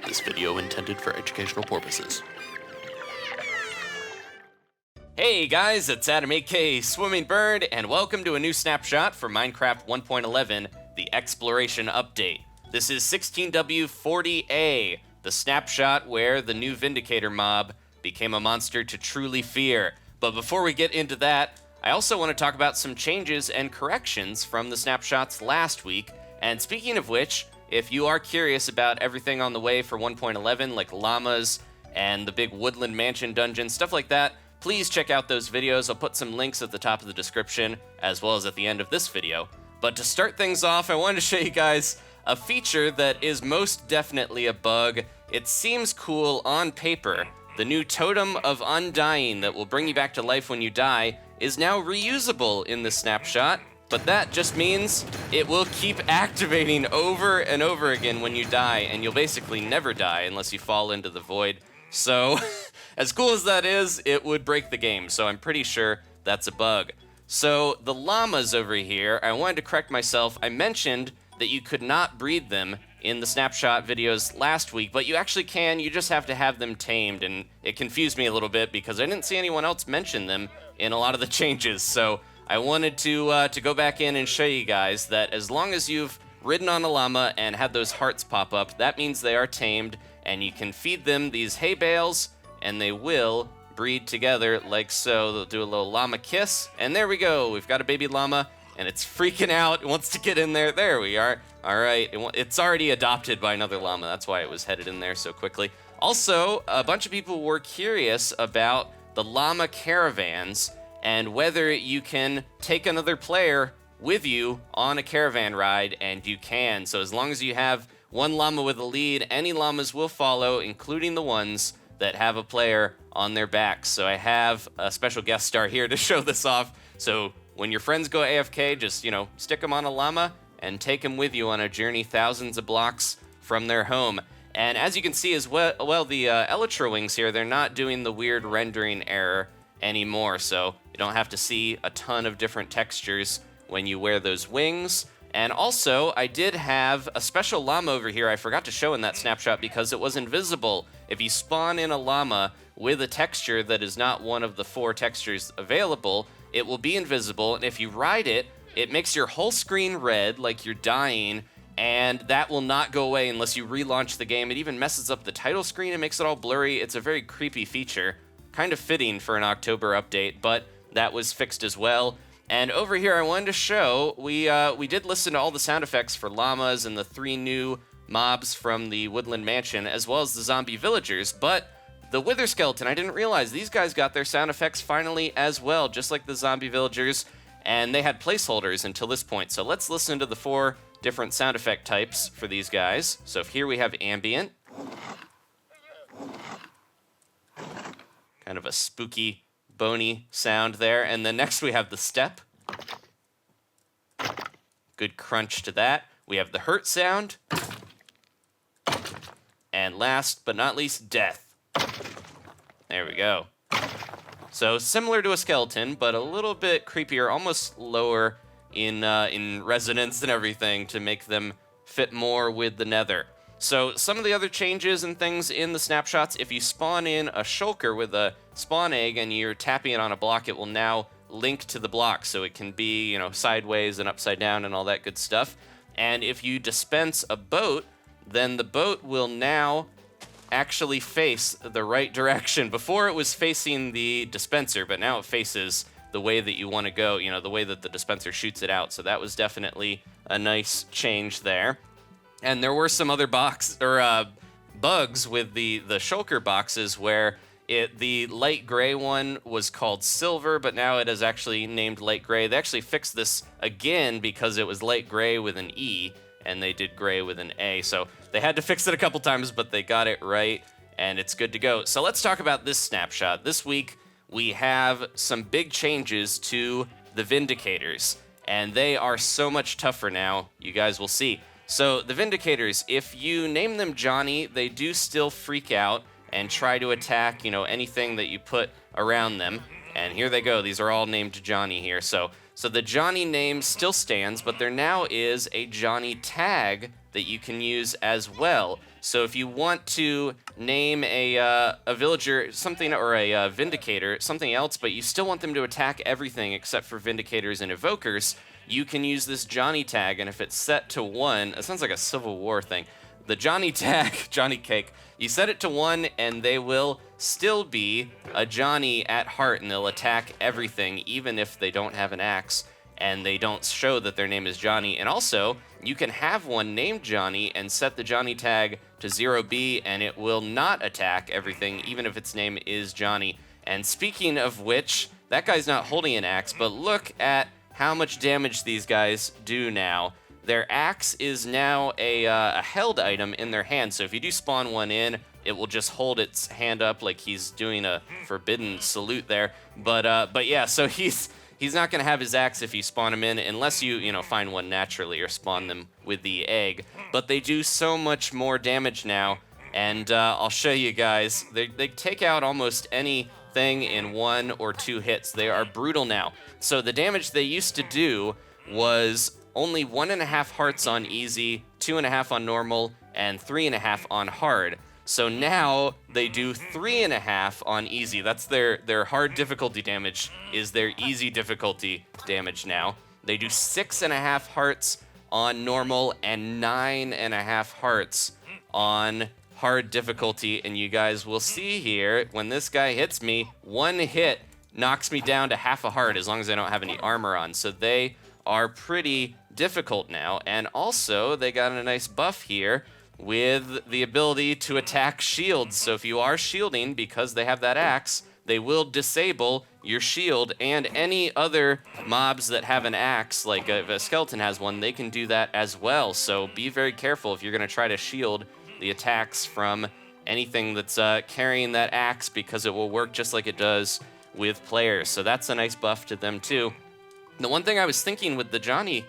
This video intended for educational purposes. Hey guys, it's Adam aka Swimming Bird, and welcome to a new snapshot for Minecraft 1.11, the Exploration Update. This is 16W40A, the snapshot where the new Vindicator mob became a monster to truly fear. But before we get into that, I also want to talk about some changes and corrections from the snapshots last week. And speaking of which, if you are curious about everything on the way for 1.11, like llamas and the big Woodland Mansion dungeon, stuff like that, please check out those videos. I'll put some links at the top of the description, as well as at the end of this video. But to start things off, I wanted to show you guys a feature that is most definitely a bug. It seems cool on paper. The new Totem of Undying that will bring you back to life when you die is now reusable in the snapshot, but that just means it will keep activating over and over again when you die, and you'll basically never die unless you fall into the void. So, as cool as that is, it would break the game, so I'm pretty sure that's a bug. So, the llamas over here, I wanted to correct myself. I mentioned that you could not breed them in the snapshot videos last week, but you actually can. You just have to have them tamed, and it confused me a little bit because I didn't see anyone else mention them in a lot of the changes. So I wanted to go back in and show you guys that as long as you've ridden on a llama and had those hearts pop up, that means they are tamed, and you can feed them these hay bales, and they will breed together like so. They'll do a little llama kiss, and there we go. We've got a baby llama, and it's freaking out. It wants to get in there. There we are. All right. It's already adopted by another llama. That's why it was headed in there so quickly. Also, a bunch of people were curious about the llama caravans and whether you can take another player with you on a caravan ride, and you can. So as long as you have one llama with a lead, any llamas will follow, including the ones that have a player on their backs. So I have a special guest star here to show this off. So when your friends go AFK, just, stick them on a llama and take them with you on a journey thousands of blocks from their home. And as you can see as well, the elytra wings here, they're not doing the weird rendering error anymore. So you don't have to see a ton of different textures when you wear those wings. And also, I did have a special llama over here I forgot to show in that snapshot because it was invisible. If you spawn in a llama with a texture that is not one of the 4 textures available, it will be invisible, and if you ride it, it makes your whole screen red like you're dying, and that will not go away unless you relaunch the game. It even messes up the title screen and makes it all blurry. It's a very creepy feature, kind of fitting for an October update, but that was fixed as well. And over here, I wanted to show, we did listen to all the sound effects for llamas and the 3 new mobs from the Woodland Mansion, as well as the zombie villagers, but the wither skeleton, I didn't realize these guys got their sound effects finally as well, just like the zombie villagers, and they had placeholders until this point. So let's listen to the 4 different sound effect types for these guys. So here we have ambient, kind of a spooky, bony sound there. And then next we have the step. Good crunch to that. We have the hurt sound. And last but not least, death. There we go. So similar to a skeleton, but a little bit creepier, almost lower in resonance and everything to make them fit more with the nether. So some of the other changes and things in the snapshots, if you spawn in a shulker with a spawn egg and you're tapping it on a block, it will now link to the block. So it can be, sideways and upside down and all that good stuff. And if you dispense a boat, then the boat will now actually face the right direction. Before it was facing the dispenser, but now it faces the way that you want to go, the way that the dispenser shoots it out. So that was definitely a nice change there. And there were some other bugs with the shulker boxes where the light gray one was called silver, but now it is actually named light gray. They actually fixed this again because it was light gray with an E, and they did gray with an A. So they had to fix it a couple times, but they got it right, and it's good to go. So let's talk about this snapshot. This week, we have some big changes to the Vindicators, and they are so much tougher now. You guys will see. So the Vindicators, if you name them Johnny, they do still freak out and try to attack, anything that you put around them. And here they go. These are all named Johnny here. So So the Johnny name still stands, but there now is a Johnny tag that you can use as well. So if you want to name a villager something, or a Vindicator something else, but you still want them to attack everything except for Vindicators and Evokers, you can use this Johnny tag, and if it's set to 1, it sounds like a Civil War thing. The Johnny tag, Johnny Cake, you set it to 1 and they will still be a Johnny at heart, and they'll attack everything even if they don't have an axe and they don't show that their name is Johnny. And also, you can have one named Johnny and set the Johnny tag to 0B, and it will not attack everything even if its name is Johnny. And speaking of which, that guy's not holding an axe, but look at how much damage these guys do now. Their axe is now a held item in their hand, so if you do spawn one in, it will just hold its hand up like he's doing a forbidden salute there. But yeah, so he's not going to have his axe if you spawn him in, unless you find one naturally or spawn them with the egg. But they do so much more damage now, and I'll show you guys. They take out almost anything in 1 or 2 hits. They are brutal now. So the damage they used to do was only 1.5 hearts on easy, 2.5 on normal, and 3.5 on hard. So now they do 3.5 on easy. That's their hard difficulty damage, is their easy difficulty damage now. They do 6.5 hearts on normal and 9.5 hearts on hard difficulty. And you guys will see here, when this guy hits me, 1 hit knocks me down to half a heart as long as I don't have any armor on. So they are pretty difficult now. And also, they got a nice buff here with the ability to attack shields. So if you are shielding, because they have that axe, they will disable your shield, and any other mobs that have an axe, like if a skeleton has one, they can do that as well. So be very careful if you're going to try to shield the attacks from anything that's carrying that axe, because it will work just like it does with players. So that's a nice buff to them too. The one thing I was thinking with the Johnny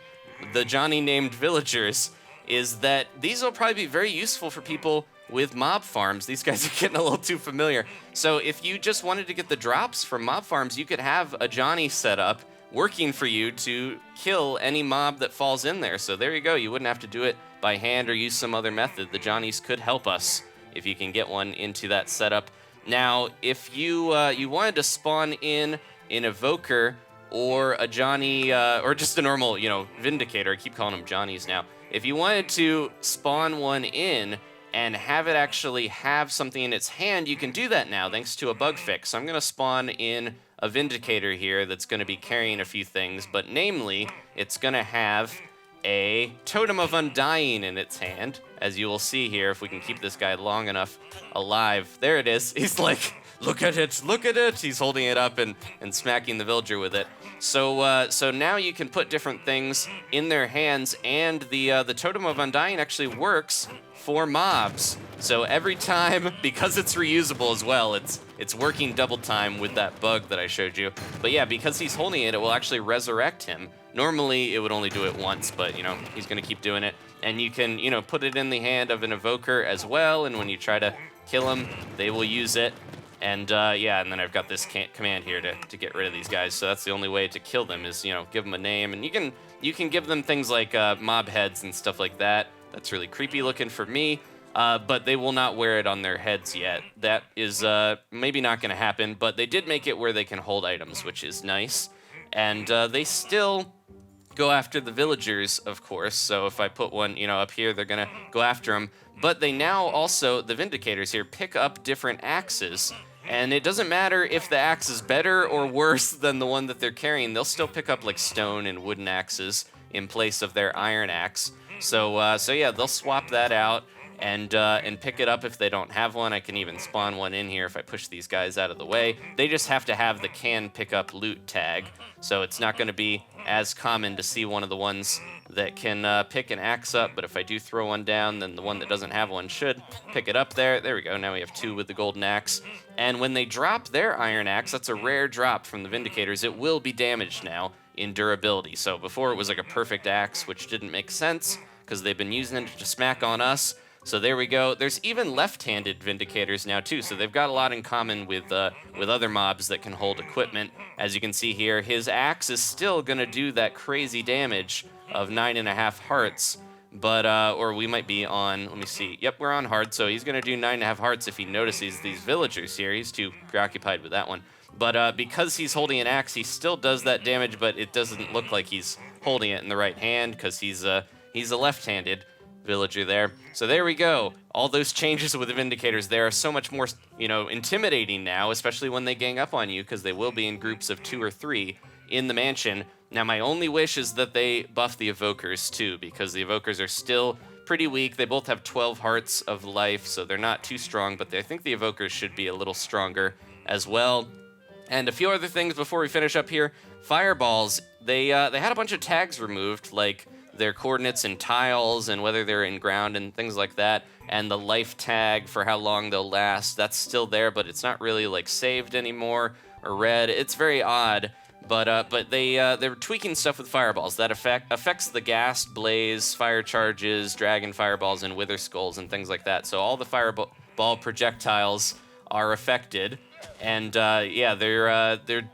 named villagers is that these will probably be very useful for people with mob farms. These guys are getting a little too familiar. So if you just wanted to get the drops from mob farms, you could have a Johnny set up working for you to kill any mob that falls in there. So there you go. You wouldn't have to do it by hand or use some other method. The Johnnies could help us if you can get one into that setup. Now, if you wanted to spawn in an Evoker or a Johnny, or just a normal, Vindicator, I keep calling them Johnnies now. If you wanted to spawn one in and have it actually have something in its hand, you can do that now thanks to a bug fix. So I'm going to spawn in a Vindicator here that's going to be carrying a few things, but namely, it's going to have a Totem of Undying in its hand, as you will see here if we can keep this guy long enough alive. There it is. He's like, look at it, look at it. He's holding it up and smacking the villager with it. So now you can put different things in their hands, and the Totem of Undying actually works for mobs. So every time, because it's reusable as well, it's working double time with that bug that I showed you. But yeah, because he's holding it, it will actually resurrect him. Normally, it would only do it once, but, he's going to keep doing it. And you can, put it in the hand of an Evoker as well, and when you try to kill him, they will use it. And, and then I've got this command here to get rid of these guys. So that's the only way to kill them is, give them a name. And you can give them things like mob heads and stuff like that. That's really creepy looking for me. But they will not wear it on their heads yet. That is maybe not going to happen, but they did make it where they can hold items, which is nice. And they still go after the villagers, of course. So if I put one, up here, they're going to go after them. But they now also, the Vindicators here, pick up different axes. And it doesn't matter if the axe is better or worse than the one that they're carrying. They'll still pick up like stone and wooden axes in place of their iron axe. So yeah, they'll swap that out and pick it up if they don't have one. I can even spawn one in here if I push these guys out of the way. They just have to have the can pick up loot tag. So it's not going to be as common to see one of the ones that can pick an axe up, but if I do throw one down, then the one that doesn't have one should pick it up there. There we go, now we have 2 with the golden axe. And when they drop their iron axe, that's a rare drop from the Vindicators, it will be damaged now in durability. So before it was like a perfect axe, which didn't make sense, because they've been using it to smack on us. So there we go. There's even left-handed Vindicators now too, so they've got a lot in common with other mobs that can hold equipment. As you can see here, his axe is still gonna do that crazy damage of 9.5 hearts, but or we might be on, let me see. Yep, we're on hard, so he's gonna do 9.5 hearts if he notices these villagers here. He's too preoccupied with that one. But because he's holding an axe, he still does that damage, but it doesn't look like he's holding it in the right hand because he's a left-handed villager there. So there we go. All those changes with the Vindicators there are so much more, intimidating now, especially when they gang up on you, because they will be in groups of 2 or 3 in the mansion. Now, my only wish is that they buff the Evokers too, because the Evokers are still pretty weak. They both have 12 hearts of life, so they're not too strong, but I think the Evokers should be a little stronger as well. And a few other things before we finish up here. Fireballs, they had a bunch of tags removed, like their coordinates and tiles and whether they're in ground and things like that. And the life tag for how long they'll last, that's still there, but it's not really like saved anymore or read. It's very odd, but they're tweaking stuff with fireballs. That affects the gas, blaze, fire charges, dragon fireballs, and wither skulls and things like that. So all the fireball projectiles are affected, and they're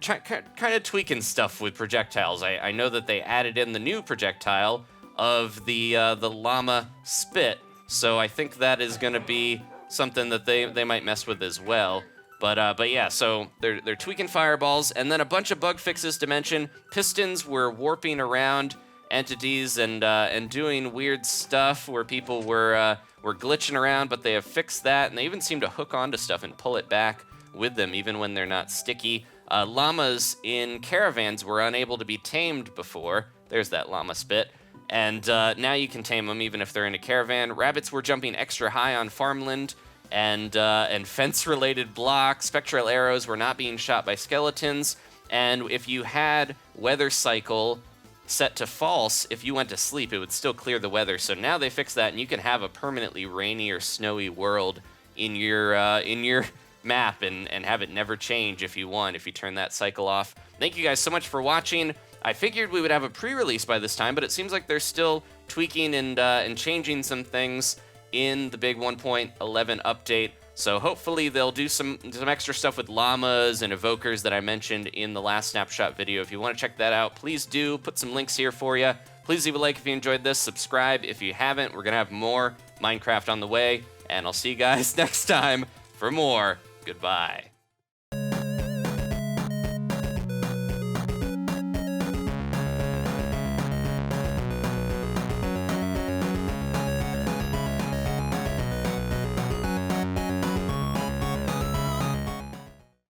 kind of tweaking stuff with projectiles. I know that they added in the new projectile of the Llama spit, so I think that is going to be something that they might mess with as well. But yeah, so they're tweaking fireballs, and then a bunch of bug fixes to mention. Pistons were warping around entities and doing weird stuff where people were glitching around, but they have fixed that, and they even seem to hook onto stuff and pull it back with them even when they're not sticky. Llamas in caravans were unable to be tamed before. There's that llama spit. And now you can tame them even if they're in a caravan. Rabbits were jumping extra high on farmland and fence-related blocks. Spectral arrows were not being shot by skeletons. And if you had weather cycle set to false, if you went to sleep, it would still clear the weather. So now they fixed that, and you can have a permanently rainy or snowy world in your map and have it never change if you want, if you turn that cycle off. Thank you guys so much for watching. I figured we would have a pre-release by this time, but it seems like they're still tweaking and changing some things in the big 1.11 update. So hopefully they'll do some extra stuff with llamas and evokers that I mentioned in the last Snapshot video. If you want to check that out, please do. Put some links here for you. Please leave a like if you enjoyed this. Subscribe if you haven't. We're going to have more Minecraft on the way, and I'll see you guys next time for more. Goodbye.